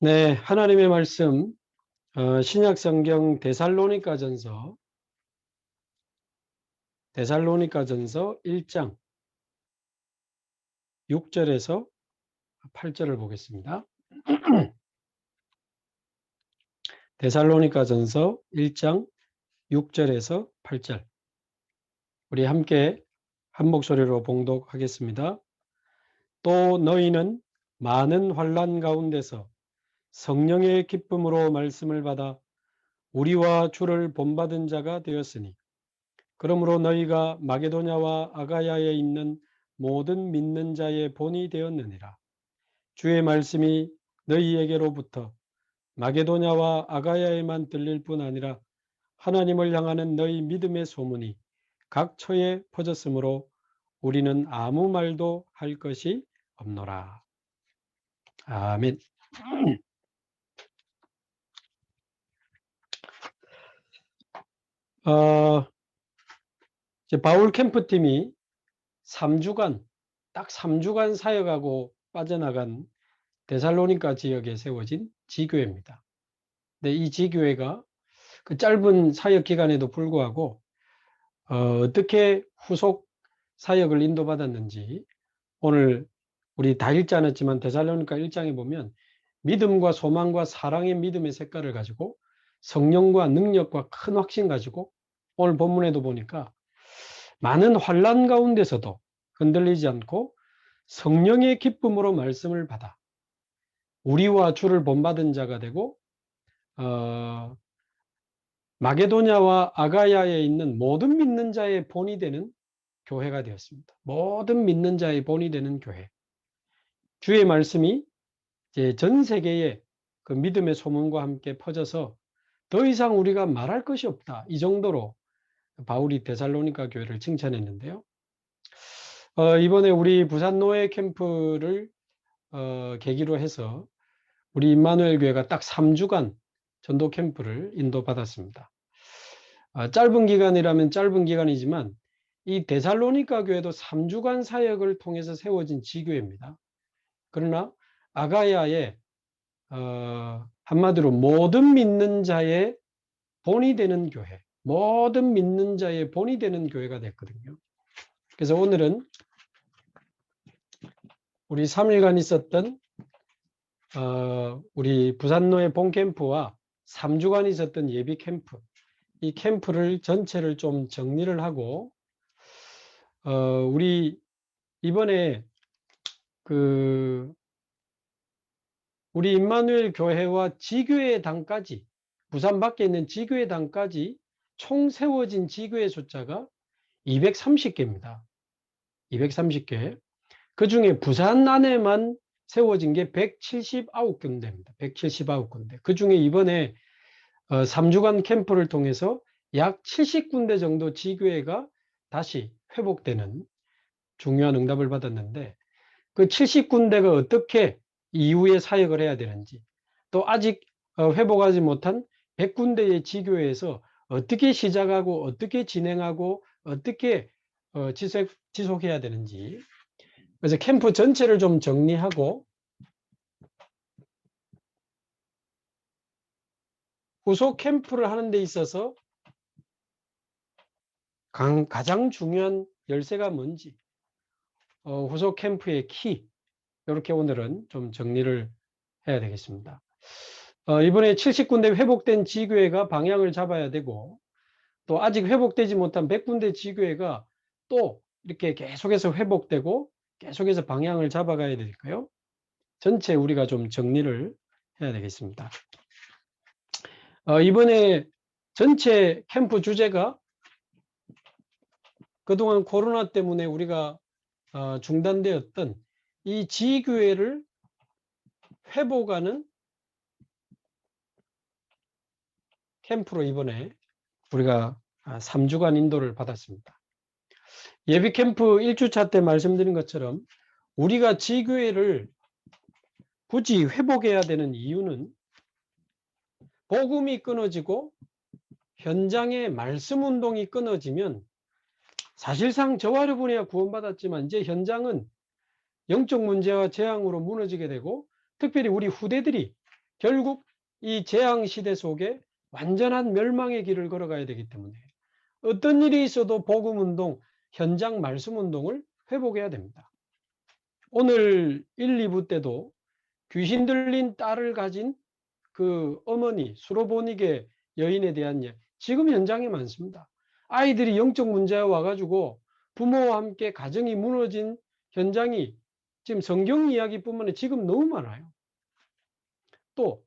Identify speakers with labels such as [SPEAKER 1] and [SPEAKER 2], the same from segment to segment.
[SPEAKER 1] 네, 하나님의 말씀, 신약성경 데살로니가전서 1장 6절에서 8절을 보겠습니다. 데살로니가전서 1장 6절에서 8절. 우리 함께 한 목소리로 봉독하겠습니다. 또 너희는 많은 환난 가운데서 성령의 기쁨으로 말씀을 받아 우리와 주를 본받은 자가 되었으니, 그러므로 너희가 마게도냐와 아가야에 있는 모든 믿는 자의 본이 되었느니라. 주의 말씀이 너희에게로부터 마게도냐와 아가야에만 들릴 뿐 아니라 하나님을 향하는 너희 믿음의 소문이 각 처에 퍼졌으므로 우리는 아무 말도 할 것이 없노라. 아멘. 이제 바울 캠프팀이 3주간, 딱 3주간 사역하고 빠져나간 데살로니가 지역에 세워진 지교회입니다. 근데 이 지교회가 그 짧은 사역 기간에도 불구하고 어떻게 후속 사역을 인도받았는지, 오늘 우리 다 읽지 않았지만 데살로니가 1장에 보면 믿음과 소망과 사랑의 믿음의 색깔을 가지고 성령과 능력과 큰 확신 가지고, 오늘 본문에도 보니까 많은 환난 가운데서도 흔들리지 않고 성령의 기쁨으로 말씀을 받아 우리와 주를 본받은 자가 되고, 마게도냐와 아가야에 있는 모든 믿는 자의 본이 되는 교회가 되었습니다. 모든 믿는 자의 본이 되는 교회. 주의 말씀이 이제 전 세계에 그 믿음의 소문과 함께 퍼져서 더 이상 우리가 말할 것이 없다, 이 정도로 바울이 데살로니가 교회를 칭찬했는데요. 이번에 우리 부산 노예 캠프를 계기로 해서 우리 임마누엘 교회가 딱 3주간 전도 캠프를 인도받았습니다. 짧은 기간이라면 짧은 기간이지만 이 데살로니가 교회도 3주간 사역을 통해서 세워진 지교회입니다. 그러나 아가야에 한마디로 모든 믿는 자의 본이 되는 교회, 모든 믿는 자의 본이 되는 교회가 됐거든요. 그래서 오늘은 우리 3일간 있었던 우리 부산노예 본캠프와 3주간 있었던 예비 캠프, 이 캠프를 전체를 좀 정리를 하고, 우리 이번에 우리 임마누엘 교회와 지교회당까지, 부산 밖에 있는 지교회당까지 총 세워진 지교회 숫자가 230개입니다. 230개. 그 중에 부산 안에만 세워진 게 179군데입니다. 179군데. 그 중에 이번에 3주간 캠프를 통해서 약 70군데 정도 지교회가 다시 회복되는 중요한 응답을 받았는데, 그 70군데가 어떻게 이후에 사역을 해야 되는지, 또 아직 회복하지 못한 100군데의 지교회에서 어떻게 시작하고 어떻게 진행하고 어떻게 지속해야 되는지, 그래서 캠프 전체를 좀 정리하고 후속 캠프를 하는 데 있어서 가장 중요한 열쇠가 뭔지, 후속 캠프의 키, 이렇게 오늘은 좀 정리를 해야 되겠습니다. 이번에 70군데 회복된 지교회가 방향을 잡아야 되고, 또 아직 회복되지 못한 100군데 지교회가 또 이렇게 계속해서 회복되고 계속해서 방향을 잡아가야 될까요? 전체 우리가 좀 정리를 해야 되겠습니다. 이번에 전체 캠프 주제가 그동안 코로나 때문에 우리가 중단되었던 이 지교회를 회복하는 캠프로 이번에 우리가 3주간 인도를 받았습니다. 예비 캠프 1주차 때 말씀드린 것처럼 우리가 지교회를 굳이 회복해야 되는 이유는 복음이 끊어지고 현장의 말씀 운동이 끊어지면, 사실상 저와 여러분이야 구원받았지만 이제 현장은 영적 문제와 재앙으로 무너지게 되고, 특별히 우리 후대들이 결국 이 재앙시대 속에 완전한 멸망의 길을 걸어가야 되기 때문에 어떤 일이 있어도 복음운동, 현장 말씀운동을 회복해야 됩니다. 오늘 1, 2부 때도 귀신 들린 딸을 가진 그 어머니, 수로보니게 여인에 대한 지금 현장에 많습니다. 아이들이 영적 문제에 와가지고 부모와 함께 가정이 무너진 현장이 지금 성경 이야기뿐만 아니라 지금 너무 많아요. 또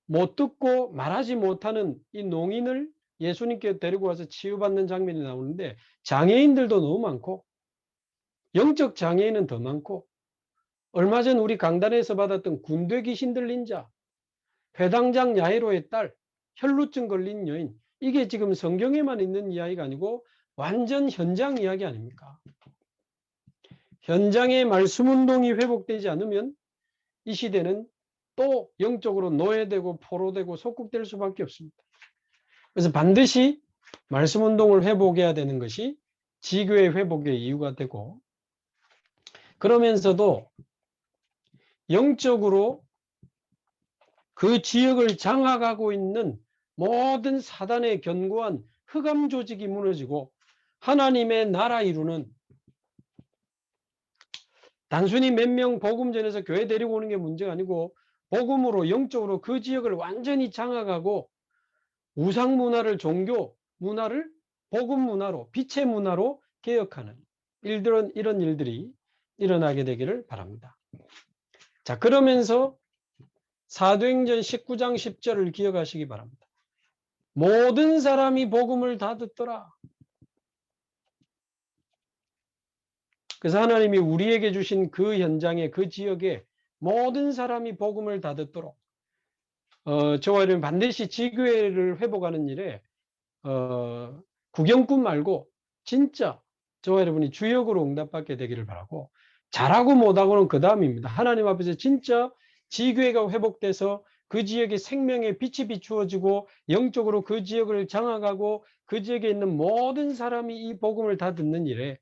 [SPEAKER 1] 못 듣고 말하지 못하는 이 농인을 예수님께 데리고 와서 치유받는 장면이 나오는데 장애인들도 너무 많고 영적 장애인은 더 많고 얼마 전 우리 강단에서 받았던 군대 귀신 들린 자, 회당장 야이로의 딸, 혈루증 걸린 여인, 이게 지금 성경에만 있는 이야기가 아니고 완전 현장 이야기 아닙니까? 현장의 말씀운동이 회복되지 않으면 이 시대는 또 영적으로 노예되고 포로되고 속국될 수밖에 없습니다. 그래서 반드시 말씀운동을 회복해야 되는 것이 지교의 회복의 이유가 되고, 그러면서도 영적으로 그 지역을 장악하고 있는 모든 사단의 견고한 흑암 조직이 무너지고 하나님의 나라 이루는, 단순히 몇 명 복음 전해서 교회 데리고 오는 게 문제가 아니고 복음으로 영적으로 그 지역을 완전히 장악하고 우상 문화를, 종교 문화를 복음 문화로, 빛의 문화로 개혁하는 일들은, 이런 일들이 일어나게 되기를 바랍니다. 자, 그러면서 사도행전 19장 10절을 기억하시기 바랍니다. 모든 사람이 복음을 다 듣더라. 그래서 하나님이 우리에게 주신 그 현장에, 그 지역에 모든 사람이 복음을 다 듣도록 저와 여러분 반드시 지교회를 회복하는 일에 구경꾼 말고 진짜 저와 여러분이 주역으로 응답받게 되기를 바라고, 잘하고 못하고는 그 다음입니다. 하나님 앞에서 진짜 지교회가 회복돼서 그 지역에 생명의 빛이 비추어지고 영적으로 그 지역을 장악하고 그 지역에 있는 모든 사람이 이 복음을 다 듣는 일에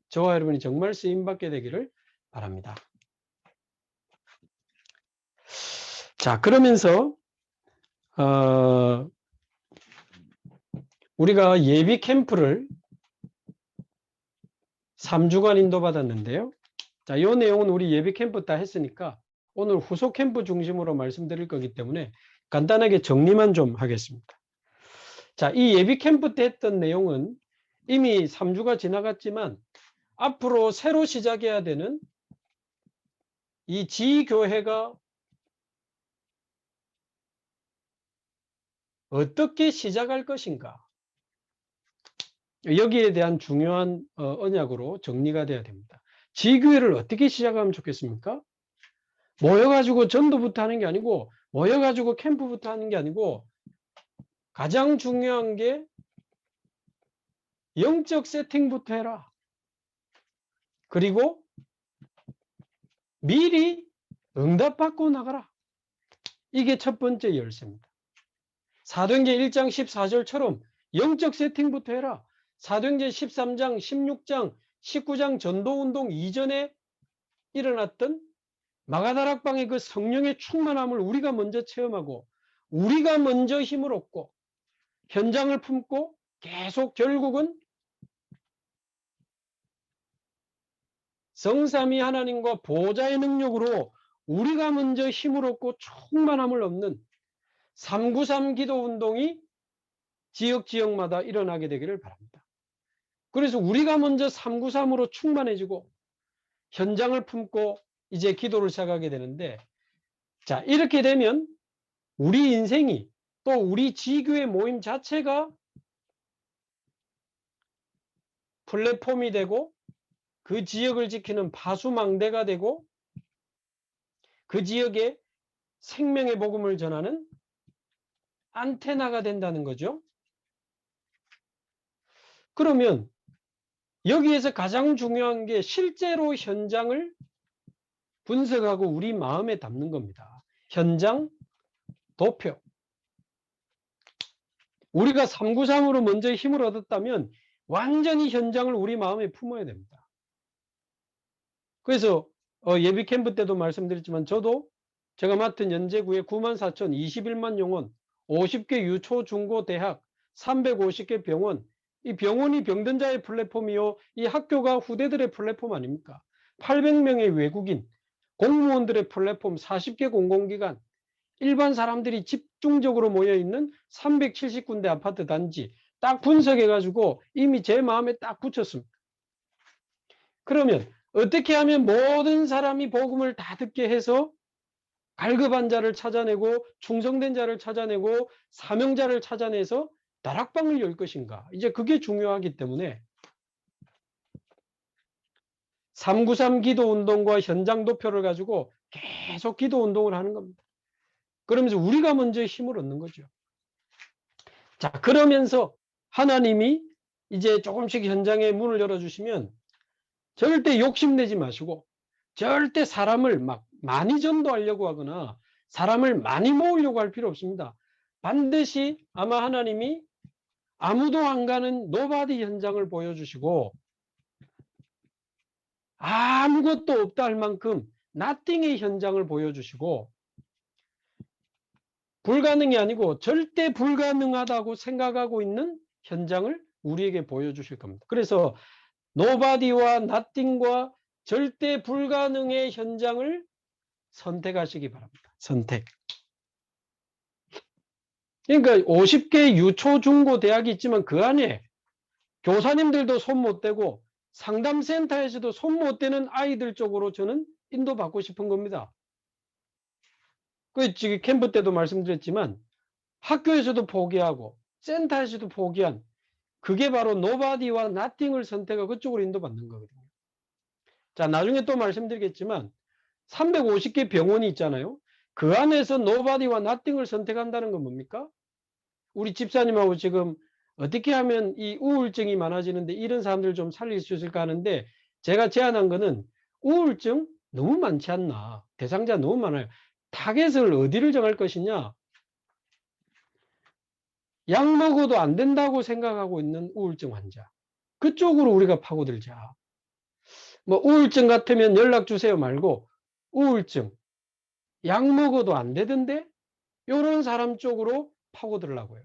[SPEAKER 1] 저와 여러분이 정말 쓰임받게 되기를 바랍니다. 자, 그러면서 우리가 예비 캠프를 3주간 인도받았는데요. 자, 이 내용은 우리 예비 캠프 다 했으니까 오늘 후속 캠프 중심으로 말씀드릴 거기 때문에 간단하게 정리만 좀 하겠습니다. 자, 이 예비 캠프 때 했던 내용은 이미 3주가 지나갔지만 앞으로 새로 시작해야 되는 이 지교회가 어떻게 시작할 것인가, 여기에 대한 중요한 언약으로 정리가 돼야 됩니다. 지교회를 어떻게 시작하면 좋겠습니까? 모여가지고 전도부터 하는 게 아니고, 모여가지고 캠프부터 하는 게 아니고, 가장 중요한 게 영적 세팅부터 해라. 그리고 미리 응답받고 나가라. 이게 첫 번째 열쇠입니다. 사도행전 1장 14절처럼 영적 세팅부터 해라. 사도행전 13장, 16장, 19장 전도운동 이전에 일어났던 마가다락방의 그 성령의 충만함을 우리가 먼저 체험하고 우리가 먼저 힘을 얻고 현장을 품고 계속 결국은 성삼위 하나님과 보좌의 능력으로 우리가 먼저 힘을 얻고 충만함을 얻는 393 기도 운동이 지역마다 일어나게 되기를 바랍니다. 그래서 우리가 먼저 393으로 충만해지고 현장을 품고 이제 기도를 시작하게 되는데, 자, 이렇게 되면 우리 인생이, 또 우리 지교의 모임 자체가 플랫폼이 되고 그 지역을 지키는 파수망대가 되고 그 지역에 생명의 복음을 전하는 안테나가 된다는 거죠. 그러면 여기에서 가장 중요한 게 실제로 현장을 분석하고 우리 마음에 담는 겁니다. 현장 도표. 우리가 393으로 먼저 힘을 얻었다면 완전히 현장을 우리 마음에 품어야 됩니다. 그래서 예비 캠프 때도 말씀드렸지만 저도 제가 맡은 연제구에 94,021만 용원, 50개 유초, 중고, 대학, 350개 병원, 이 병원이 병든자의 플랫폼이요. 이 학교가 후대들의 플랫폼 아닙니까? 800명의 외국인, 공무원들의 플랫폼, 40개 공공기관, 일반 사람들이 집중적으로 모여있는 370군데 아파트 단지 딱 분석해가지고 이미 제 마음에 딱 붙였습니다. 그러면 어떻게 하면 모든 사람이 복음을 다 듣게 해서 갈급한 자를 찾아내고 충성된 자를 찾아내고 사명자를 찾아내서 다락방을 열 것인가? 이제 그게 중요하기 때문에 393 기도운동과 현장 도표를 가지고 계속 기도운동을 하는 겁니다. 그러면서 우리가 먼저 힘을 얻는 거죠. 자, 그러면서 하나님이 이제 조금씩 현장에 문을 열어주시면 절대 욕심내지 마시고 절대 사람을 막 많이 전도하려고 하거나 사람을 많이 모으려고 할 필요 없습니다. 반드시 아마 하나님이 아무도 안 가는 노바디 현장을 보여주시고 아무것도 없다 할 만큼 나띵의 현장을 보여주시고 불가능이 아니고 절대 불가능하다고 생각하고 있는 현장을 우리에게 보여주실 겁니다. 그래서 노바디와 나띵과 절대 불가능의 현장을 선택하시기 바랍니다. 선택. 그러니까 50개 유초, 중고, 대학이 있지만 그 안에 교사님들도 손 못 대고 상담센터에서도 손 못 대는 아이들 쪽으로 저는 인도받고 싶은 겁니다. 그 지금 캠프 때도 말씀드렸지만 학교에서도 포기하고 센터에서도 포기한 그게 바로 노바디와 나띵을 선택하고 그쪽으로 인도받는 거거든요. 자, 나중에 또 말씀드리겠지만 350개 병원이 있잖아요. 그 안에서 노바디와 나띵을 선택한다는 건 뭡니까? 우리 집사님하고 지금 어떻게 하면 이 우울증이 많아지는데 이런 사람들을 좀 살릴 수 있을까 하는데 제가 제안한 거는 우울증 너무 많지 않나. 대상자 너무 많아요. 타겟을 어디를 정할 것이냐. 약 먹어도 안 된다고 생각하고 있는 우울증 환자. 그쪽으로 우리가 파고들자. 뭐 우울증 같으면 연락 주세요 말고 우울증, 약 먹어도 안 되던데 이런 사람 쪽으로 파고들라고요.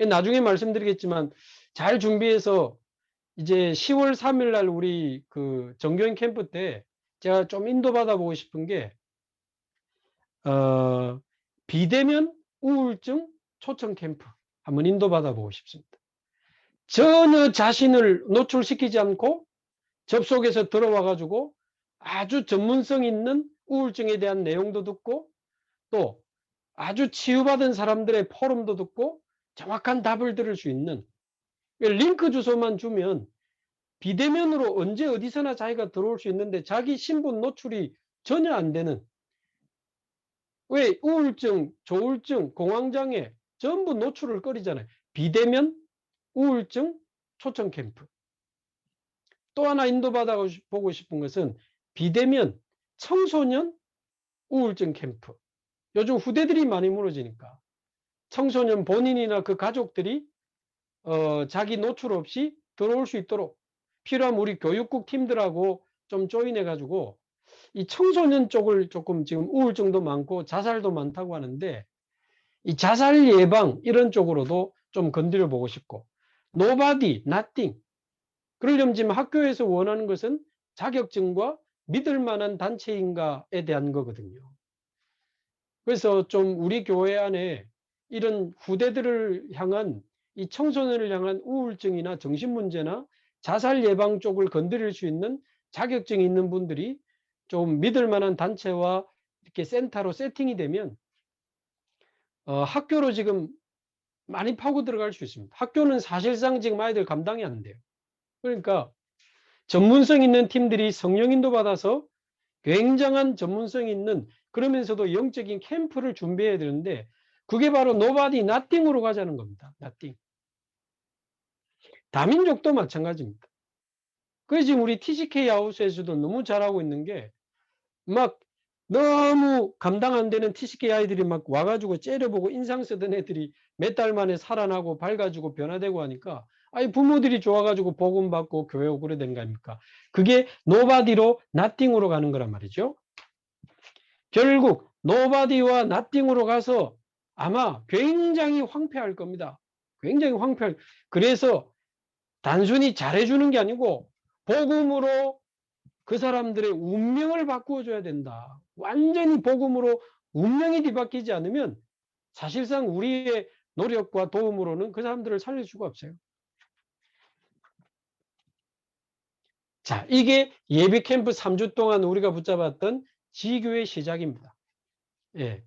[SPEAKER 1] 나중에 말씀드리겠지만 잘 준비해서 이제 10월 3일 날 우리 그 정교인 캠프 때 제가 좀 인도받아 보고 싶은 게 비대면 우울증 초청 캠프 한번 인도받아 보고 싶습니다. 전혀 자신을 노출시키지 않고 접속해서 들어와 가지고 아주 전문성 있는 우울증에 대한 내용도 듣고 또 아주 치유받은 사람들의 포럼도 듣고 정확한 답을 들을 수 있는 링크 주소만 주면 비대면으로 언제 어디서나 자기가 들어올 수 있는데 자기 신분 노출이 전혀 안 되는 왜 우울증, 조울증, 공황장애 전부 노출을 꺼리잖아요. 비대면 우울증 초청 캠프. 또 하나 인도받아 보고 싶은 것은 비대면 청소년 우울증 캠프. 요즘 후대들이 많이 무너지니까 청소년 본인이나 그 가족들이 자기 노출 없이 들어올 수 있도록 필요하면 우리 교육국 팀들하고 좀 조인해 가지고 이 청소년 쪽을 조금 지금 우울증도 많고 자살도 많다고 하는데 이 자살 예방 이런 쪽으로도 좀 건드려 보고 싶고 nobody, nothing 그러려면 지금 학교에서 원하는 것은 자격증과 믿을 만한 단체인가에 대한 거거든요. 그래서 좀 우리 교회 안에 이런 후대들을 향한 이 청소년을 향한 우울증이나 정신문제나 자살 예방 쪽을 건드릴 수 있는 자격증이 있는 분들이 좀 믿을 만한 단체와 이렇게 센터로 세팅이 되면 학교로 지금 많이 파고 들어갈 수 있습니다. 학교는 사실상 지금 아이들 감당이 안 돼요. 그러니까 전문성 있는 팀들이 성령인도 받아서 굉장한 전문성 있는 그러면서도 영적인 캠프를 준비해야 되는데 그게 바로 nobody, nothing으로 가자는 겁니다. nothing. 다민족도 마찬가지입니다. 그래서 지금 우리 TCK 하우스에서도 너무 잘하고 있는 게 막 너무 감당 안 되는 TCK 아이들이 막 와가지고 째려보고 인상 쓰던 애들이 몇 달 만에 살아나고 밝아지고 변화되고 하니까 아이 부모들이 좋아가지고 복음 받고 교회 오고 그래 된 거 아닙니까? 그게 nobody로 nothing으로 가는 거란 말이죠. 결국 노바디와 나띵으로 가서 아마 굉장히 황폐할 겁니다. 굉장히 황폐할. 그래서 단순히 잘해주는 게 아니고 복음으로 그 사람들의 운명을 바꾸어 줘야 된다. 완전히 복음으로 운명이 뒤바뀌지 않으면 사실상 우리의 노력과 도움으로는 그 사람들을 살릴 수가 없어요. 자, 이게 예비 캠프 3주 동안 우리가 붙잡았던 지교의 시작입니다. 예.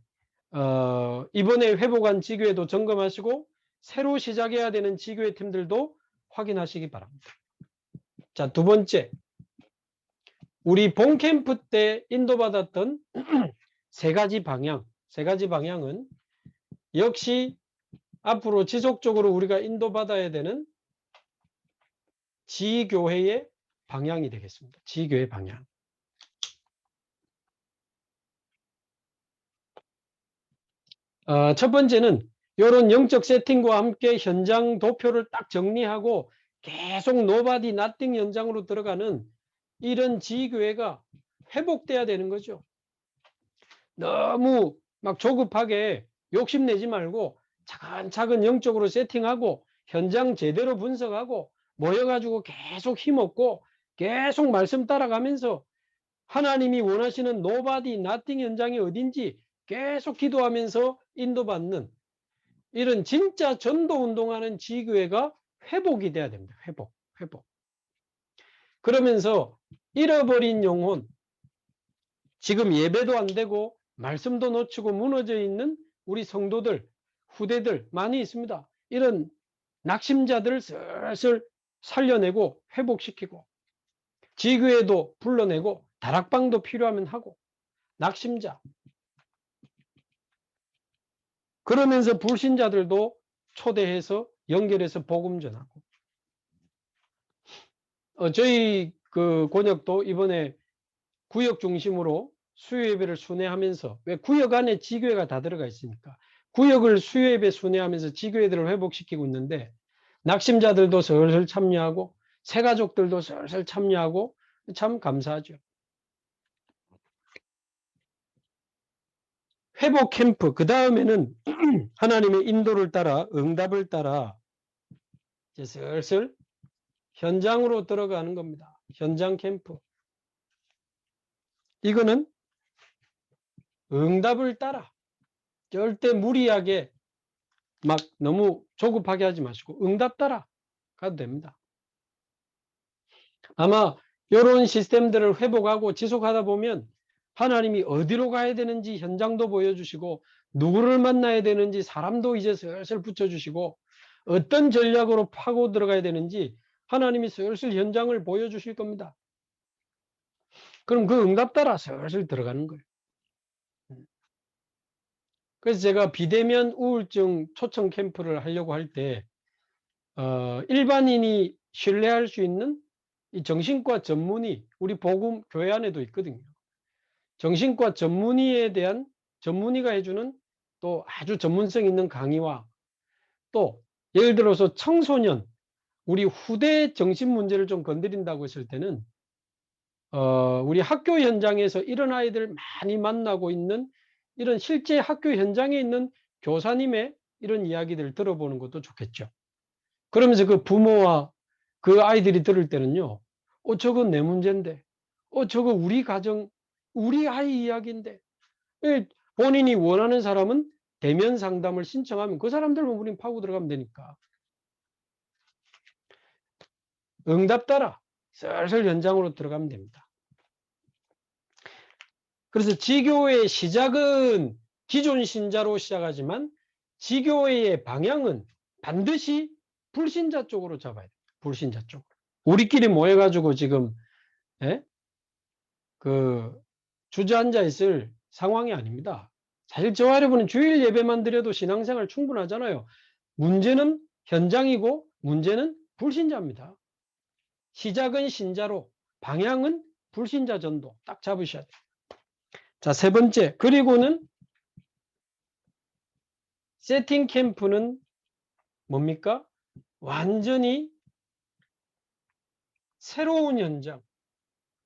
[SPEAKER 1] 이번에 회복한 지교회도 점검하시고 새로 시작해야 되는 지교회 팀들도 확인하시기 바랍니다. 자, 두 번째. 우리 본캠프 때 인도받았던 세 가지 방향은 역시 앞으로 지속적으로 우리가 인도받아야 되는 지교회의 방향이 되겠습니다. 지교회 방향. 첫 번째는 이런 영적 세팅과 함께 현장 도표를 딱 정리하고 계속 nobody, nothing 현장으로 들어가는 이런 지교회가 회복돼야 되는 거죠. 너무 막 조급하게 욕심내지 말고 차근차근 영적으로 세팅하고 현장 제대로 분석하고 모여가지고 계속 힘없고 계속 말씀 따라가면서 하나님이 원하시는 nobody, nothing 현장이 어딘지 계속 기도하면서 인도받는 이런 진짜 전도운동하는 지교회가 회복이 돼야 됩니다. 회복. 그러면서 잃어버린 영혼, 지금 예배도 안 되고 말씀도 놓치고 무너져 있는 우리 성도들, 후대들 많이 있습니다. 이런 낙심자들을 슬슬 살려내고 회복시키고 지교회도 불러내고 다락방도 필요하면 하고 낙심자, 그러면서 불신자들도 초대해서 연결해서 복음 전하고 저희 그 권역도 이번에 구역 중심으로 수요 예배를 순회하면서, 왜 구역 안에 지교회가 다 들어가 있으니까 구역을 수요 예배 순회하면서 지교회들을 회복시키고 있는데 낙심자들도 슬슬 참여하고 새가족들도 슬슬 참여하고 참 감사하죠. 회복 캠프, 그 다음에는 하나님의 인도를 따라 응답을 따라 이제 슬슬 현장으로 들어가는 겁니다. 현장 캠프. 이거는 응답을 따라 절대 무리하게 막 너무 조급하게 하지 마시고 응답 따라 가도 됩니다. 아마 이런 시스템들을 회복하고 지속하다 보면 하나님이 어디로 가야 되는지 현장도 보여주시고 누구를 만나야 되는지 사람도 이제 슬슬 붙여주시고 어떤 전략으로 파고 들어가야 되는지 하나님이 슬슬 현장을 보여주실 겁니다. 그럼 그 응답 따라 슬슬 들어가는 거예요. 그래서 제가 비대면 우울증 초청 캠프를 하려고 할 때 일반인이 신뢰할 수 있는 이 정신과 전문의, 우리 복음 교회 안에도 있거든요. 정신과 전문의에 대한 전문의가 해주는 또 아주 전문성 있는 강의와 또 예를 들어서 청소년, 우리 후대 정신 문제를 좀 건드린다고 했을 때는 우리 학교 현장에서 이런 아이들 많이 만나고 있는 이런 실제 학교 현장에 있는 교사님의 이런 이야기들을 들어보는 것도 좋겠죠. 그러면서 그 부모와 그 아이들이 들을 때는요, 저건 내 문제인데, 저거 우리 가정, 우리 아이 이야기인데, 본인이 원하는 사람은 대면 상담을 신청하면 그 사람들만 우린 파고 들어가면 되니까. 응답 따라 슬슬 현장으로 들어가면 됩니다. 그래서 지교의 시작은 기존 신자로 시작하지만 지교회의 방향은 반드시 불신자 쪽으로 잡아야 돼요. 불신자 쪽으로. 우리끼리 모여가지고 지금 주저앉아 있을 상황이 아닙니다. 사실 저와 여러분은 주일 예배만 드려도 신앙생활 충분하잖아요. 문제는 현장이고 문제는 불신자입니다. 시작은 신자로 방향은 불신자 전도 딱 잡으셔야 돼요. 자, 세 번째, 그리고는 세팅 캠프는 뭡니까? 완전히 새로운 현장,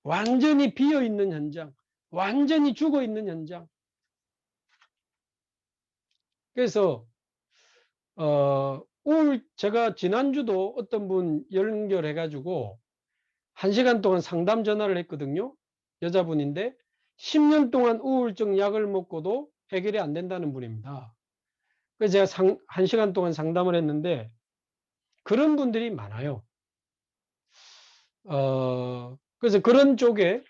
[SPEAKER 1] 완전히 비어있는 현장, 완전히 죽어있는 현장, 그래서 제가 지난주도 어떤 분 연결해 가지고 1시간 동안 상담 전화를 했거든요. 여자분인데 10년 동안 우울증 약을 먹고도 해결이 안 된다는 분입니다. 그래서 제가 1시간 동안 상담을 했는데 그런 분들이 많아요. 그래서 그런 쪽에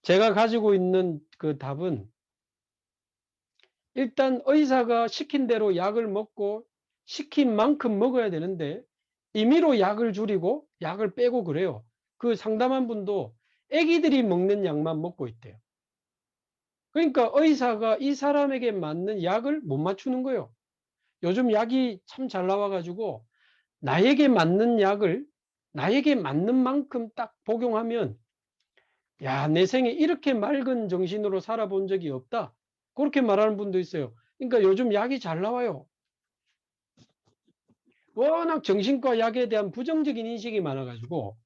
[SPEAKER 1] 제가 가지고 있는 그 답은 일단 의사가 시킨 대로 약을 먹고 시킨 만큼 먹어야 되는데 임의로 약을 줄이고 약을 빼고 그래요. 그 상담한 분도 아기들이 먹는 약만 먹고 있대요. 그러니까 의사가 이 사람에게 맞는 약을 못 맞추는 거예요. 요즘 약이 참 잘 나와가지고 나에게 맞는 약을 나에게 맞는 만큼 딱 복용하면 야, 내 생에 이렇게 맑은 정신으로 살아본 적이 없다. 그렇게 말하는 분도 있어요. 그러니까 요즘 약이 잘 나와요. 워낙 정신과 약에 대한 부정적인 인식이 많아가지고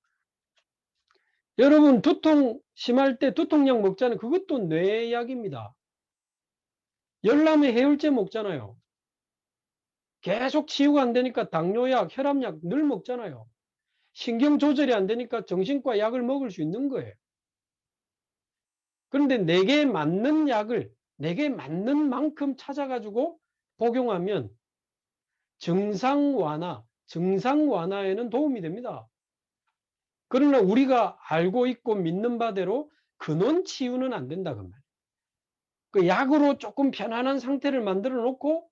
[SPEAKER 1] 여러분 두통 심할 때 두통약 먹잖아요. 그것도 뇌약입니다. 열나면 해열제 먹잖아요. 계속 치유가 안 되니까 당뇨약, 혈압약 늘 먹잖아요. 신경 조절이 안 되니까 정신과 약을 먹을 수 있는 거예요. 그런데 내게 맞는 약을 내게 맞는 만큼 찾아가지고 복용하면 증상 완화에는 도움이 됩니다. 그러나 우리가 알고 있고 믿는 바대로 근원 치유는 안 된다 그 말이에요. 그 약으로 조금 편안한 상태를 만들어 놓고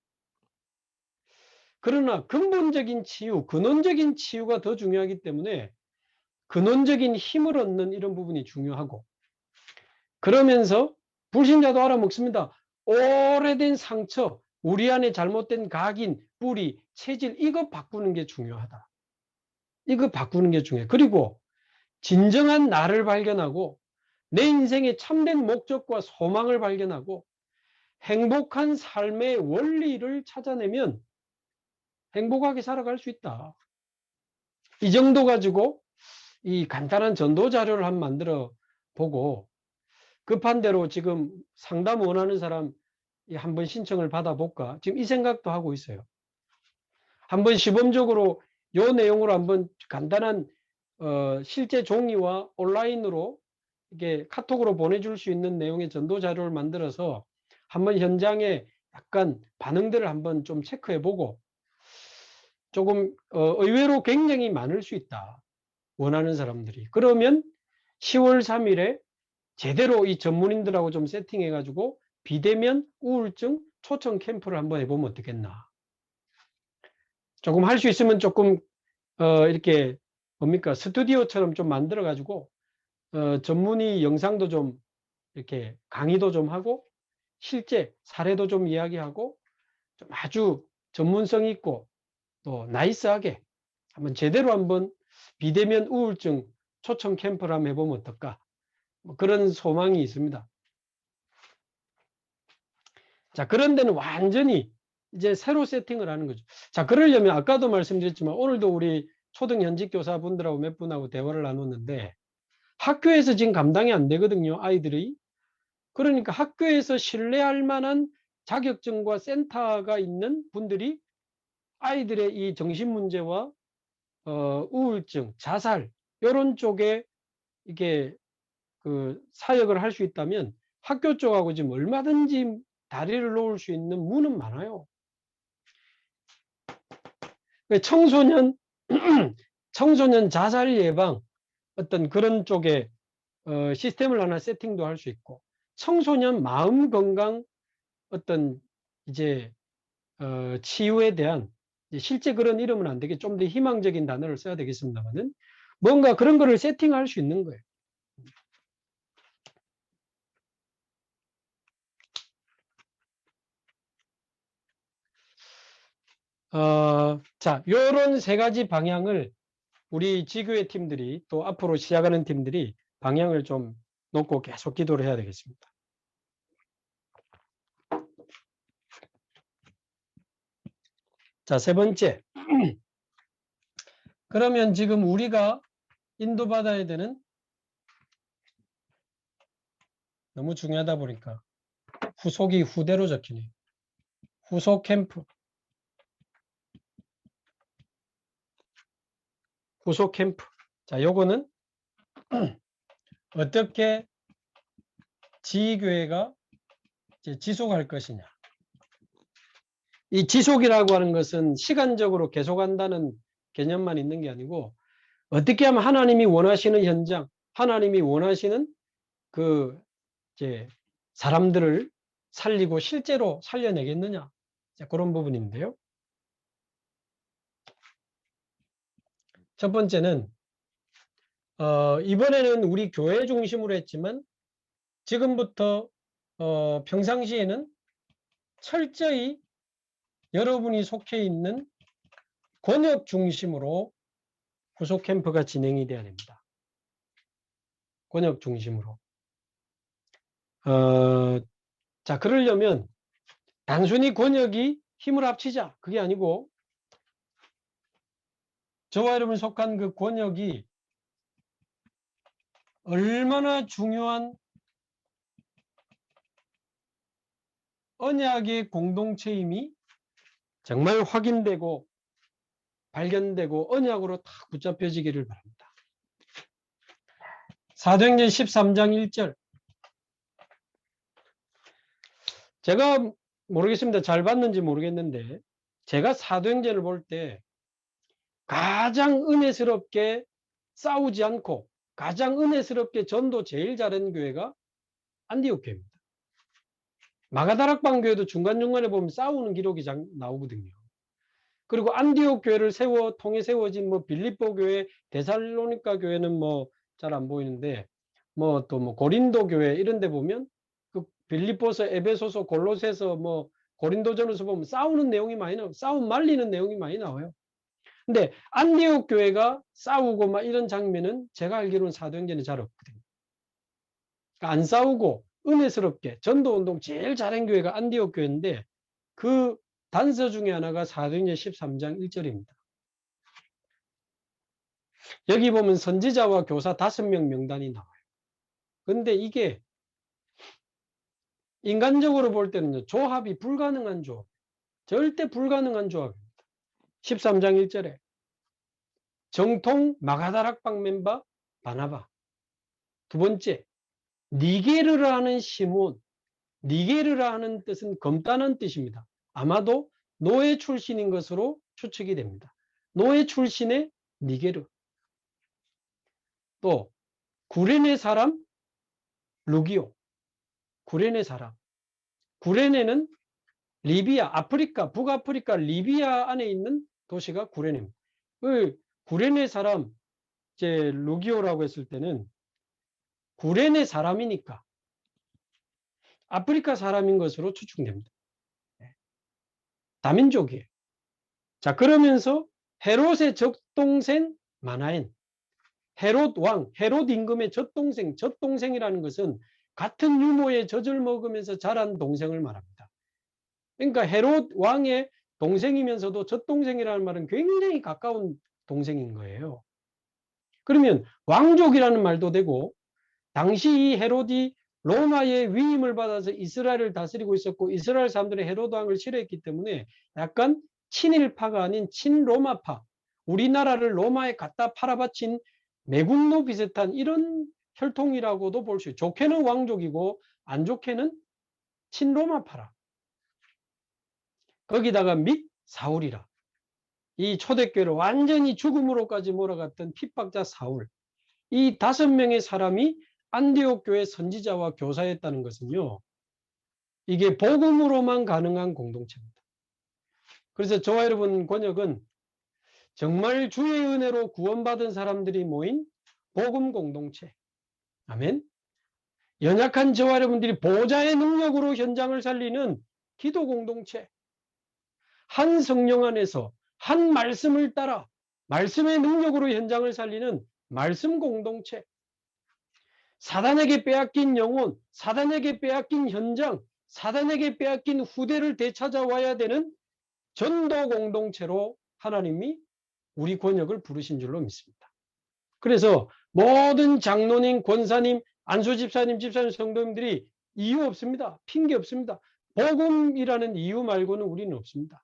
[SPEAKER 1] 그러나 근본적인 치유, 근원적인 치유가 더 중요하기 때문에 근원적인 힘을 얻는 이런 부분이 중요하고 그러면서 불신자도 알아먹습니다. 오래된 상처, 우리 안에 잘못된 각인, 뿌리, 체질 이거 바꾸는 게 중요하다. 이거 바꾸는 게 중요해. 그리고 진정한 나를 발견하고 내 인생의 참된 목적과 소망을 발견하고 행복한 삶의 원리를 찾아내면 행복하게 살아갈 수 있다. 이 정도 가지고 이 간단한 전도 자료를 한번 만들어 보고 급한 대로 지금 상담 원하는 사람 한번 신청을 받아볼까 지금 이 생각도 하고 있어요. 한번 시범적으로 요 내용으로 한번 간단한 실제 종이와 온라인으로 이게 카톡으로 보내줄 수 있는 내용의 전도 자료를 만들어서 한번 현장에 약간 반응들을 한번 좀 체크해보고 조금 의외로 굉장히 많을 수 있다. 원하는 사람들이. 그러면 10월 3일에 제대로 이 전문인들하고 좀 세팅해가지고 비대면 우울증 초청 캠프를 한번 해보면 어떻겠나. 조금 할 수 있으면 조금 이렇게 뭡니까 스튜디오처럼 좀 만들어가지고 전문의 영상도 좀 이렇게 강의도 좀 하고 실제 사례도 좀 이야기하고 좀 아주 전문성 있고 또 나이스하게 한번 제대로 한번 비대면 우울증 초청 캠프를 한번 해보면 어떨까? 뭐 그런 소망이 있습니다. 자, 그런 데는 완전히 이제 새로 세팅을 하는 거죠. 자, 그러려면 아까도 말씀드렸지만 오늘도 우리 초등 현직 교사분들하고 몇 분하고 대화를 나눴는데 학교에서 지금 감당이 안 되거든요, 아이들이. 그러니까 학교에서 신뢰할 만한 자격증과 센터가 있는 분들이 아이들의 이 정신 문제와 우울증, 자살 이런 쪽에 이게 그 사역을 할 수 있다면 학교 쪽하고 지금 얼마든지 다리를 놓을 수 있는 문은 많아요. 청소년 청소년 자살 예방 어떤 그런 쪽에 시스템을 하나 세팅도 할 수 있고 청소년 마음 건강 어떤 이제 치유에 대한 실제 그런 이름은 안 되게 좀 더 희망적인 단어를 써야 되겠습니다만은 뭔가 그런 거를 세팅할 수 있는 거예요. 자, 요런 세 가지 방향을 우리 지교회 팀들이 또 앞으로 시작하는 팀들이 방향을 좀 놓고 계속 기도를 해야 되겠습니다. 자, 세 번째. 그러면 지금 우리가 인도받아야 되는 너무 중요하다 보니까 후속이 후대로 적히네. 후속 캠프. 후속 캠프. 자, 요거는 어떻게 지교회가 지속할 것이냐. 이 지속이라고 하는 것은 시간적으로 계속한다는 개념만 있는 게 아니고 어떻게 하면 하나님이 원하시는 현장, 하나님이 원하시는 그 이제 사람들을 살리고 실제로 살려내겠느냐. 자, 그런 부분인데요. 첫 번째는 이번에는 우리 교회 중심으로 했지만 지금부터 평상시에는 철저히 여러분이 속해 있는 권역 중심으로 후속 캠프가 진행이 돼야 됩니다. 권역 중심으로. 자, 그러려면 단순히 권역이 힘을 합치자. 그게 아니고 저와 여러분 속한 그 권역이 얼마나 중요한 언약의 공동체임이 정말 확인되고 발견되고 언약으로 다 붙잡혀지기를 바랍니다. 사도행전 13장 1절. 제가 모르겠습니다. 잘 봤는지 모르겠는데 제가 사도행전을 볼 때 가장 은혜스럽게 싸우지 않고 가장 은혜스럽게 전도 제일 잘하는 교회가 안디옥 교회입니다. 마가다락방 교회도 중간중간에 보면 싸우는 기록이 나오거든요. 그리고 안디옥 교회를 통해 세워진 뭐 빌립보 교회, 데살로니가 교회는 뭐 잘 안 보이는데 뭐 또 뭐 고린도 교회 이런 데 보면 그 빌립보서, 에베소서, 골로새서 뭐 고린도전에서 보면 싸우는 내용이 많이 나와요. 싸움 말리는 내용이 많이 나와요. 근데 안디옥 교회가 싸우고 막 이런 장면은 제가 알기로는 사도행전에 잘 없거든요. 그러니까 안 싸우고 은혜스럽게 전도운동 제일 잘한 교회가 안디옥 교회인데 그 단서 중에 하나가 사도행전 13장 1절입니다. 여기 보면 선지자와 교사 5명 명단이 나와요. 근데 이게 인간적으로 볼 때는 조합이 불가능한 조합. 절대 불가능한 조합입니다. 13장 1절에 정통 마가다락방 멤버 바나바. 두 번째, 니게르라는 시몬. 니게르라는 뜻은 검다는 뜻입니다. 아마도 노예 출신인 것으로 추측이 됩니다. 노예 출신의 니게르. 또 구레네 사람 루기오. 구레네 사람. 구레네는 리비아, 아프리카, 북아프리카 리비아 안에 있는 도시가 구레네입니다. 그 구레네 사람 이제 루기오라고 했을 때는 구레네 사람이니까 아프리카 사람인 것으로 추측됩니다. 다민족이에요. 자, 그러면서 헤롯의 적동생 마나엔, 헤롯 왕, 헤롯 임금의 젖동생이라는 것은 같은 유모의 젖을 먹으면서 자란 동생을 말합니다. 그러니까 헤롯 왕의 동생이면서도 젖동생이라는 말은 굉장히 가까운 동생인 거예요. 그러면 왕족이라는 말도 되고 당시 이 헤롯이 로마의 위임을 받아서 이스라엘을 다스리고 있었고 이스라엘 사람들이 헤롯 왕을 싫어했기 때문에 약간 친일파가 아닌 친로마파, 우리나라를 로마에 갖다 팔아바친 매국노 비슷한 이런 혈통이라고도 볼 수 있어요. 좋게는 왕족이고 안 좋게는 친로마파라. 거기다가 및 사울이라. 이 초대교회를 완전히 죽음으로까지 몰아갔던 핍박자 사울. 이 5명의 사람이 안디옥 교회 선지자와 교사였다는 것은요. 이게 복음으로만 가능한 공동체입니다. 그래서 저와 여러분 권역은 정말 주의 은혜로 구원받은 사람들이 모인 복음 공동체. 아멘. 연약한 저와 여러분들이 보좌의 능력으로 현장을 살리는 기도 공동체. 한 성령 안에서 한 말씀을 따라 말씀의 능력으로 현장을 살리는 말씀 공동체. 사단에게 빼앗긴 영혼, 사단에게 빼앗긴 현장, 사단에게 빼앗긴 후대를 되찾아와야 되는 전도 공동체로 하나님이 우리 권역을 부르신 줄로 믿습니다. 그래서 모든 장로님, 권사님, 안수집사님, 집사님, 성도님들이 이유 없습니다. 핑계 없습니다. 복음이라는 이유 말고는 우리는 없습니다.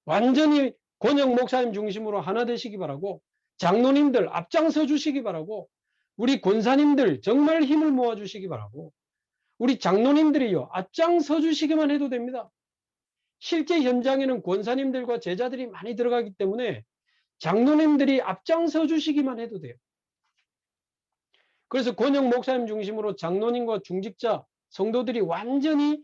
[SPEAKER 1] 완전히 권영 목사님 중심으로 하나 되시기 바라고, 장로님들 앞장서 주시기 바라고, 우리 권사님들 정말 힘을 모아 주시기 바라고, 우리 장로님들이요 앞장서 주시기만 해도 됩니다. 실제 현장에는 권사님들과 제자들이 많이 들어가기 때문에 장로님들이 앞장서 주시기만 해도 돼요. 그래서 권영 목사님 중심으로 장로님과 중직자, 성도들이 완전히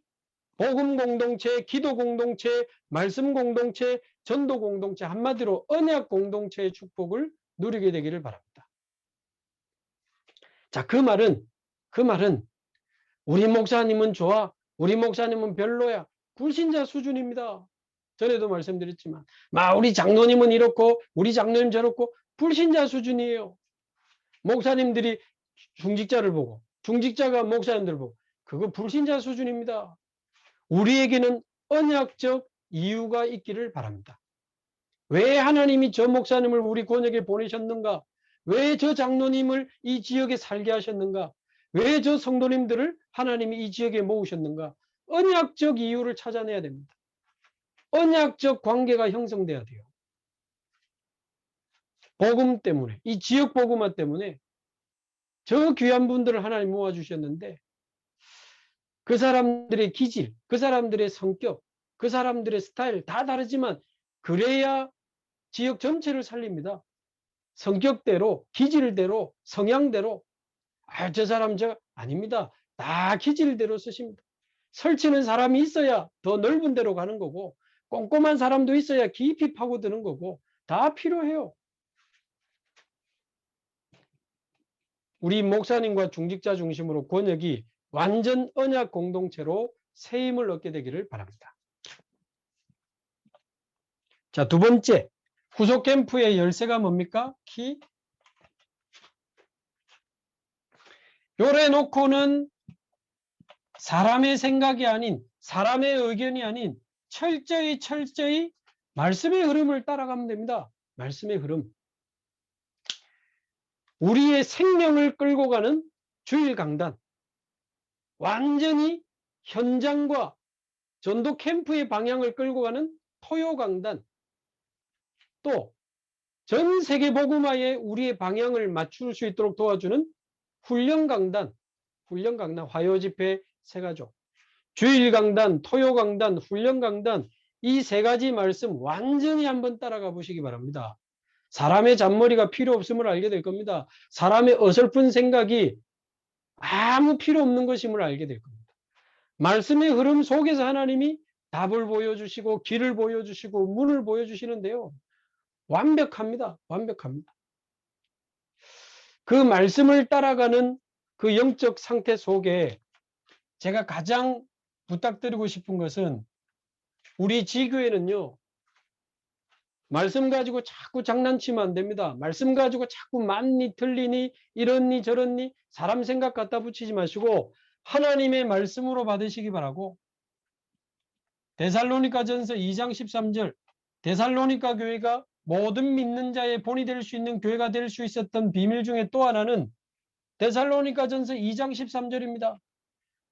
[SPEAKER 1] 복음 공동체, 기도 공동체, 말씀 공동체, 전도 공동체, 한마디로 언약 공동체의 축복을 누리게 되기를 바랍니다. 자, 그 말은 우리 목사님은 좋아, 우리 목사님은 별로야, 불신자 수준입니다. 전에도 말씀드렸지만 우리 장로님은 이렇고 우리 장로님 저렇고 불신자 수준이에요. 목사님들이 중직자를 보고 중직자가 목사님들을 보고 그거 불신자 수준입니다. 우리에게는 언약적 이유가 있기를 바랍니다. 왜 하나님이 저 목사님을 우리 권역에 보내셨는가? 왜 저 장로님을 이 지역에 살게 하셨는가? 왜 저 성도님들을 하나님이 이 지역에 모으셨는가? 언약적 이유를 찾아내야 됩니다. 언약적 관계가 형성돼야 돼요. 복음 때문에, 이 지역 복음화 때문에 저 귀한 분들을 하나님 모아주셨는데 그 사람들의 기질, 그 사람들의 성격, 그 사람들의 스타일 다 다르지만 그래야 지역 전체를 살립니다. 성격대로, 기질대로, 성향대로. 저 사람 아닙니다. 다 기질대로 쓰십니다. 설치는 사람이 있어야 더 넓은 데로 가는 거고 꼼꼼한 사람도 있어야 깊이 파고드는 거고 다 필요해요. 우리 목사님과 중직자 중심으로 권역이 완전 언약 공동체로 세임을 얻게 되기를 바랍니다. 자, 두 번째, 후속 캠프의 열쇠가 뭡니까? 키. 요래 놓고는 사람의 생각이 아닌, 사람의 의견이 아닌 철저히 말씀의 흐름을 따라가면 됩니다. 말씀의 흐름. 우리의 생명을 끌고 가는 주일 강단. 완전히 현장과 전도 캠프의 방향을 끌고 가는 토요 강단. 또 전 세계 복음화에 우리의 방향을 맞출 수 있도록 도와주는 훈련 강단, 화요 집회 세 가족. 주일 강단, 토요 강단, 훈련 강단, 이 세 가지 말씀 완전히 한번 따라가 보시기 바랍니다. 사람의 잔머리가 필요 없음을 알게 될 겁니다. 사람의 어설픈 생각이 아무 필요 없는 것임을 알게 될 겁니다. 말씀의 흐름 속에서 하나님이 답을 보여주시고 길을 보여주시고 문을 보여주시는데요. 완벽합니다. 완벽합니다. 그 말씀을 따라가는 그 영적 상태 속에 제가 가장 부탁드리고 싶은 것은 우리 지교회는요. 말씀 가지고 자꾸 장난치면 안 됩니다. 말씀 가지고 자꾸 맞니 틀리니 이렇니 저렇니 사람 생각 갖다 붙이지 마시고 하나님의 말씀으로 받으시기 바라고 데살로니가전서 2장 13절 데살로니가 교회가 모든 믿는 자의 본이 될 수 있는 교회가 될 수 있었던 비밀 중에 또 하나는 데살로니가전서 2장 13절입니다.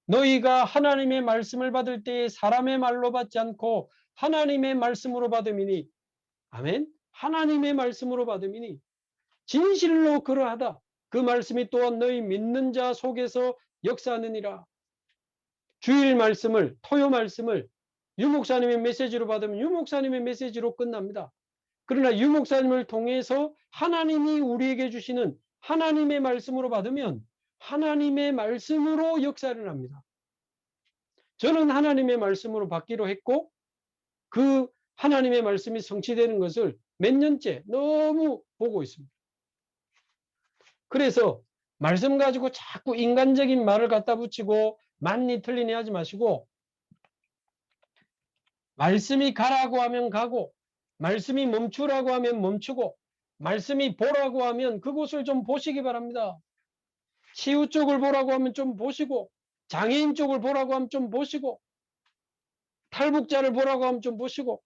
[SPEAKER 1] 너희가 하나님의 말씀을 받을 때에 사람의 말로 받지 않고 하나님의 말씀으로 받음이니 아멘. 하나님의 말씀으로 받음이니 진실로 그러하다. 그 말씀이 또한 너희 믿는 자 속에서 역사하느니라. 주일 말씀을 토요 말씀을 유 목사님의 메시지로 받으면 유 목사님의 메시지로 끝납니다. 그러나 유 목사님을 통해서 하나님이 우리에게 주시는 하나님의 말씀으로 받으면 하나님의 말씀으로 역사를 합니다. 저는 하나님의 말씀으로 받기로 했고 그 하나님의 말씀이 성취되는 것을 몇 년째 너무 보고 있습니다. 그래서 말씀 가지고 자꾸 인간적인 말을 갖다 붙이고 맞니 틀리니 하지 마시고 말씀이 가라고 하면 가고 말씀이 멈추라고 하면 멈추고 말씀이 보라고 하면 그곳을 좀 보시기 바랍니다. 치유 쪽을 보라고 하면 좀 보시고 장애인 쪽을 보라고 하면 좀 보시고 탈북자를 보라고 하면 좀 보시고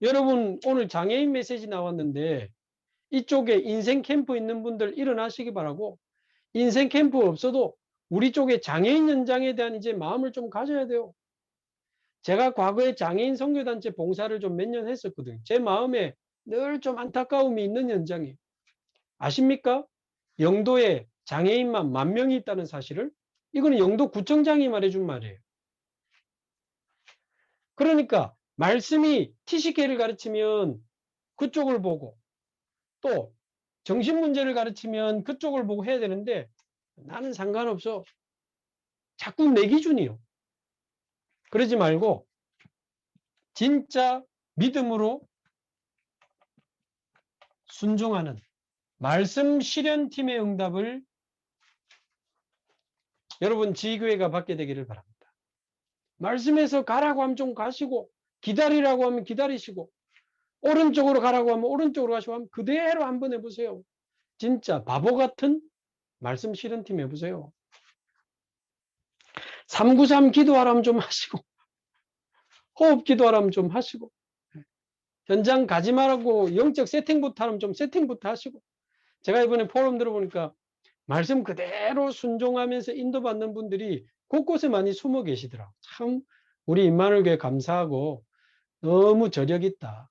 [SPEAKER 1] 여러분 오늘 장애인 메시지 나왔는데 이쪽에 인생 캠프 있는 분들 일어나시기 바라고 인생 캠프 없어도 우리 쪽에 장애인 현장에 대한 이제 마음을 좀 가져야 돼요. 제가 과거에 장애인 선교단체 봉사를 좀 몇 년 했었거든요. 제 마음에 늘 좀 안타까움이 있는 현장이에요. 아십니까? 영도에 장애인만 10,000명이 있다는 사실을. 이거는 영도 구청장이 말해준 말이에요. 그러니까 말씀이 TCK를 가르치면 그쪽을 보고, 또 정신문제를 가르치면 그쪽을 보고 해야 되는데 나는 상관없어. 자꾸 내 기준이요. 그러지 말고 진짜 믿음으로 순종하는 말씀 실현팀의 응답을 여러분 지교회가 받게 되기를 바랍니다. 말씀에서 가라고 하면 좀 가시고, 기다리라고 하면 기다리시고, 오른쪽으로 가라고 하면 오른쪽으로 가시고 하면 그대로 한번 해보세요. 진짜 바보 같은 말씀 실현팀 해보세요. 393 기도하라면 좀 하시고, 호흡 기도하라면 좀 하시고, 현장 가지 말고 영적 세팅부터 하면 좀 세팅부터 하시고. 제가 이번에 포럼 들어보니까 말씀 그대로 순종하면서 인도받는 분들이 곳곳에 많이 숨어 계시더라고요. 참 우리 임마누엘교회 감사하고 너무 저력 있다.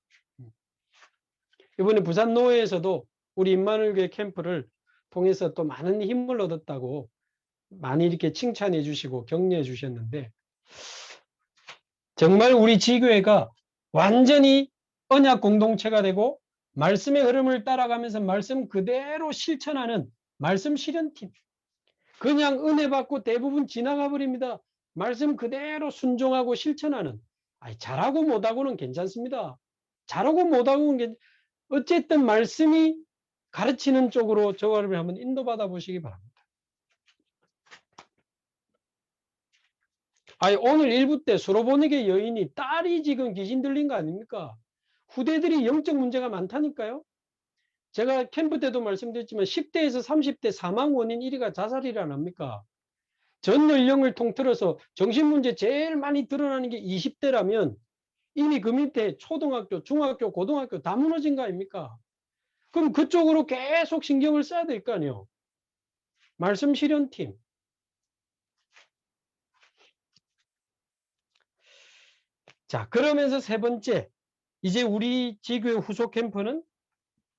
[SPEAKER 1] 이번에 부산 노회에서도 우리 임마누엘교회 캠프를 통해서 또 많은 힘을 얻었다고 많이 이렇게 칭찬해 주시고 격려해 주셨는데, 정말 우리 지교회가 완전히 언약 공동체가 되고 말씀의 흐름을 따라가면서 말씀 그대로 실천하는 말씀 실현팀. 그냥 은혜 받고 대부분 지나가 버립니다. 말씀 그대로 순종하고 실천하는. 잘하고 못하고는 괜찮습니다. 잘하고 못하고는 어쨌든 말씀이 가르치는 쪽으로 저와 여러분이 한번 인도받아 보시기 바랍니다. 오늘 1부 때 수로보닉의 여인이 딸이 지금 귀신 들린 거 아닙니까? 후대들이 영적 문제가 많다니까요. 제가 캠프 때도 말씀드렸지만 10대에서 30대 사망 원인 1위가 자살이라 안 합니까? 전 연령을 통틀어서 정신문제 제일 많이 드러나는 게 20대라면 이미 그 밑에 초등학교, 중학교, 고등학교 다 무너진 거 아닙니까? 그럼 그쪽으로 계속 신경을 써야 될 거 아니에요. 말씀 실현팀. 자, 그러면서 세 번째, 이제 우리 지교회 후속 캠프는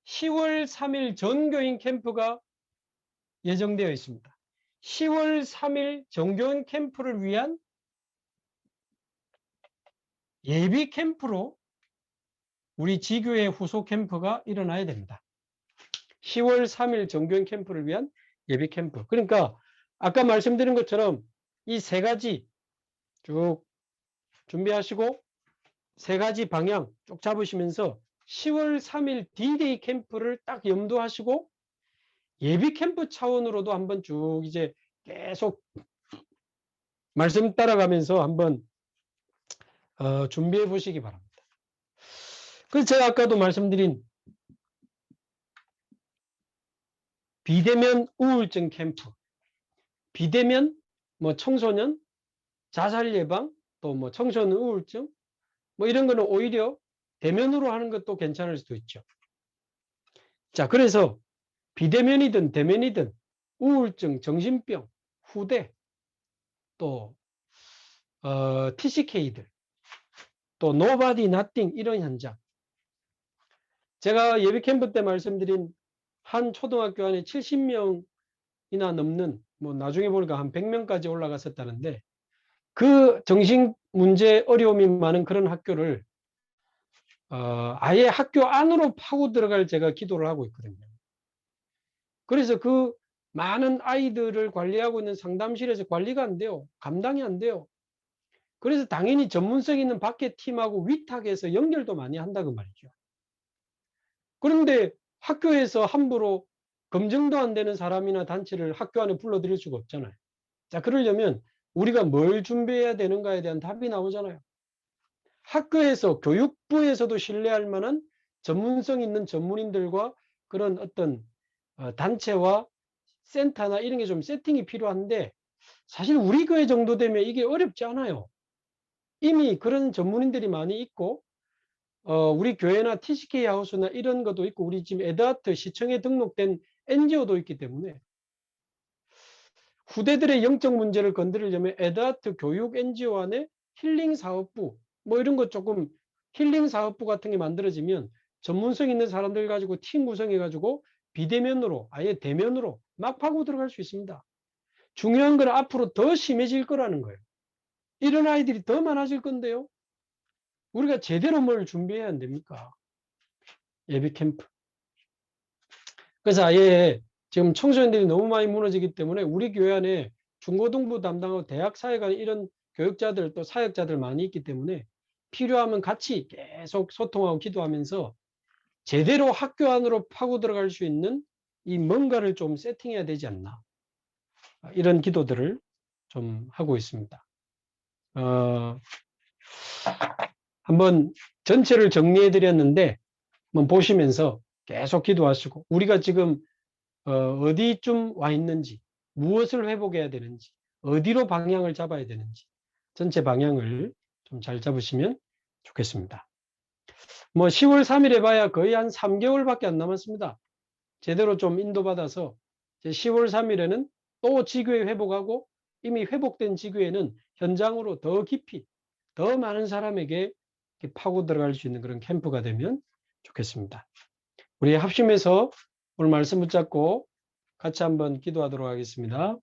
[SPEAKER 1] 10월 3일 전교인 캠프가 예정되어 있습니다. 10월 3일 전교인 캠프를 위한 예비 캠프로 우리 지교회 후속 캠프가 일어나야 됩니다. 10월 3일 전교인 캠프를 위한 예비 캠프. 그러니까 아까 말씀드린 것처럼 이 세 가지 쭉 준비하시고 세 가지 방향 쭉 잡으시면서 10월 3일 D-Day 캠프를 딱 염두하시고 예비 캠프 차원으로도 한번 쭉 이제 계속 말씀 따라가면서 한번 준비해 보시기 바랍니다. 그래서 제가 아까도 말씀드린 비대면 우울증 캠프, 비대면 뭐 청소년 자살 예방, 또 뭐 청소년 우울증 뭐 이런 거는 오히려 대면으로 하는 것도 괜찮을 수도 있죠. 자, 그래서 비대면이든 대면이든 우울증, 정신병, 후대, 또 TCK들, 또 nobody, nothing 이런 현장. 제가 예비 캠프 때 말씀드린 한 초등학교 안에 70명이나 넘는, 뭐 나중에 보니까 한 100명까지 올라갔었다는데, 그 정신 문제 어려움이 많은 그런 학교를 아예 학교 안으로 파고 들어갈 제가 기도를 하고 있거든요. 그래서 그 많은 아이들을 관리하고 있는 상담실에서 관리가 안 돼요. 감당이 안 돼요. 그래서 당연히 전문성 있는 밖에 팀하고 위탁해서 연결도 많이 한다 그 말이죠. 그런데 학교에서 함부로 검증도 안 되는 사람이나 단체를 학교 안에 불러들일 수가 없잖아요. 자, 그러려면 우리가 뭘 준비해야 되는가에 대한 답이 나오잖아요. 학교에서 교육부에서도 신뢰할 만한 전문성 있는 전문인들과 그런 어떤 단체와 센터나 이런 게 좀 세팅이 필요한데, 사실 우리 교회 정도 되면 이게 어렵지 않아요. 이미 그런 전문인들이 많이 있고, 우리 교회나 TCK 하우스나 이런 것도 있고, 우리 지금 에드하트 시청에 등록된 NGO도 있기 때문에 후대들의 영적 문제를 건드리려면 에드하트 교육 NGO 안에 힐링 사업부 뭐 이런 거 조금 힐링 사업부 같은 게 만들어지면 전문성 있는 사람들 가지고 팀 구성해 가지고 비대면으로 아예 대면으로 막 파고 들어갈 수 있습니다. 중요한 건 앞으로 더 심해질 거라는 거예요. 이런 아이들이 더 많아질 건데요. 우리가 제대로 뭘 준비해야 안 됩니까? 예비 캠프. 그래서 아예 지금 청소년들이 너무 많이 무너지기 때문에 우리 교회 안에 중고등부 담당하고 대학 사회관 이런 교육자들 또 사역자들 많이 있기 때문에 필요하면 같이 계속 소통하고 기도하면서 제대로 학교 안으로 파고 들어갈 수 있는 이 뭔가를 좀 세팅해야 되지 않나. 이런 기도들을 좀 하고 있습니다. 한번 전체를 정리해 드렸는데 한번 보시면서 계속 기도하시고 우리가 지금 어디쯤 와 있는지 무엇을 회복해야 되는지 어디로 방향을 잡아야 되는지 전체 방향을 좀 잘 잡으시면 좋겠습니다. 뭐 10월 3일 해봐야 거의 한 3개월밖에 안 남았습니다. 제대로 좀 인도받아서 10월 3일에는 또 지교회 회복하고 이미 회복된 지교회는 현장으로 더 깊이 더 많은 사람에게 파고 들어갈 수 있는 그런 캠프가 되면 좋겠습니다. 우리 합심해서 오늘 말씀 붙잡고 같이 한번 기도하도록 하겠습니다.